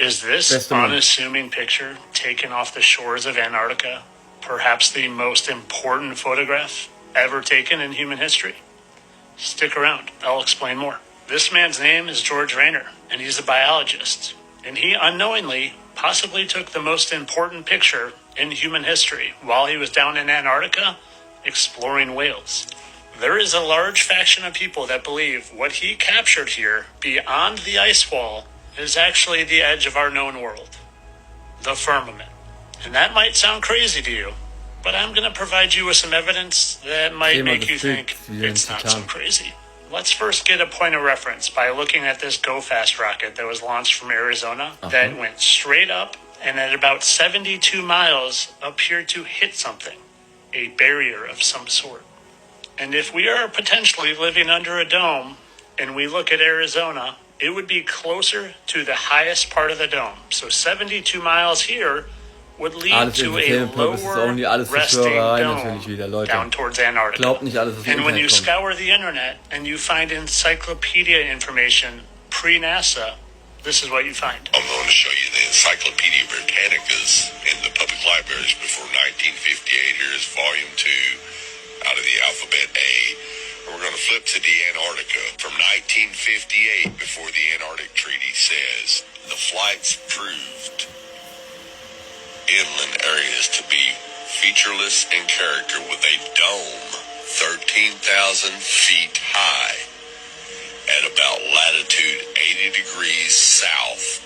Is this Beste Mann. unassuming picture taken off the shores of Antarctica perhaps the most important photograph ever taken in human history? Stick around, I'll explain more. This man's name is George Rayner, and he's a biologist. And he unknowingly possibly took the most important picture in human history while he was down in Antarctica exploring whales. There is a large faction of people that believe what he captured here beyond the ice wall is actually the edge of our known world, the firmament. And that might sound crazy to you, but I'm going to provide you with some evidence that might make you think it's not so crazy. Let's first get a point of reference by looking at this Go Fast rocket that was launched from Arizona that went straight up and at about 72 miles appeared to hit something, a barrier of some sort. And if we are potentially living under a dome and we look at Arizona, it would be closer to the highest part of the dome. So 72 miles here would lead to a lower resting dome down towards Antarctica. And when you scour the internet and you find encyclopedia information pre-NASA, this is what you find. I'm going to show you the Encyclopedia Britannicas in the public libraries before 1958. Here is volume 2 out of the alphabet A. We're going to flip to the Antarctica. From 1958, before the Antarctic Treaty, says the flights proved inland areas to be featureless in character with a dome 13,000 feet high at about latitude 80 degrees south,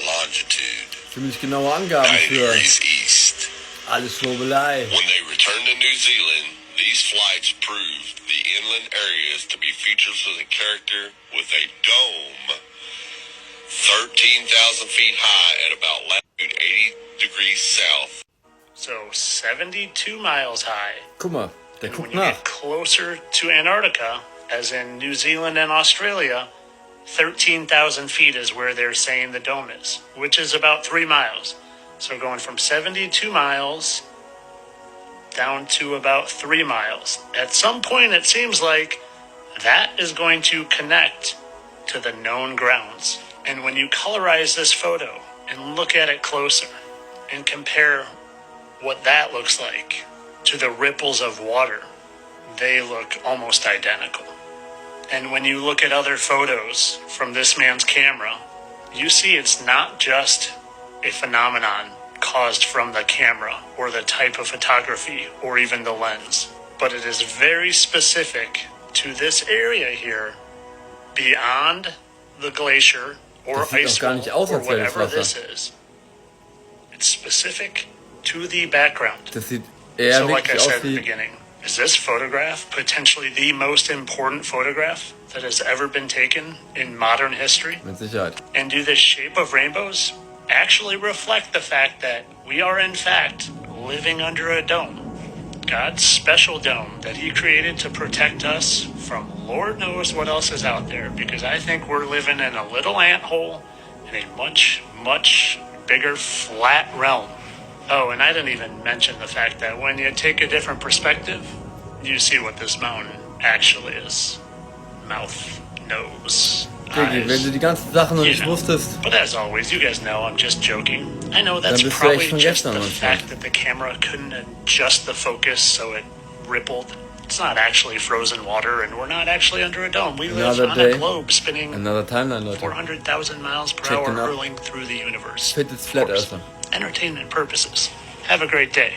longitude Ziemlich genaue Angaben 90 für degrees east. alles Schwurbelei. When they returned to New Zealand, these flights proved the inland areas to be featureless in character with a dome 13,000 feet high at about latitude 80 degrees south. So 72 miles high. Guck mal, der And guckt when you nach. get closer to Antarctica, as in New Zealand and Australia, 13,000 feet is where they're saying the dome is, which is about 3 miles. So going from 72 miles down to about 3 miles. At some point, it seems like that is going to connect to the known grounds. And when you colorize this photo and look at it closer and compare what that looks like to the ripples of water, they look almost identical. And when you look at other photos from this man's camera, you see it's not just a phenomenon caused from the camera or the type of photography or even the lens, but it is very specific to this area here beyond the glacier or Das sieht ice doch gar wall nicht aus, or als wäre das whatever this Wasser. is. It's specific to the background. Das sieht eher So like I wirklich said aus at the wie... beginning, is this photograph potentially the most important photograph that has ever been taken in modern history? Mit Sicherheit. And do the shape of rainbows actually reflect the fact that we are in fact living under a dome? God's special dome that he created to protect us from Lord knows what else is out there, because I think we're living in a little anthole in a much, much bigger flat realm. Oh, and I didn't even mention the fact that when you take a different perspective, you see what this mountain actually is. Mouth, nose, Digi, wenn du die ganzen Sachen noch you nicht know. wusstest, But as always, you guys know I'm just joking. I know that's Dann bist du probably echt von just gestern the manchmal. fact that the camera couldn't adjust the focus so it rippled. It's not actually frozen water, and we're not actually under a dome. We live Another on day, a globe spinning another timeline, Leute. 400,000 miles per Check hour them out. hurling through the universe. FittestFlatEarther. Entertainment purposes. Have a great day.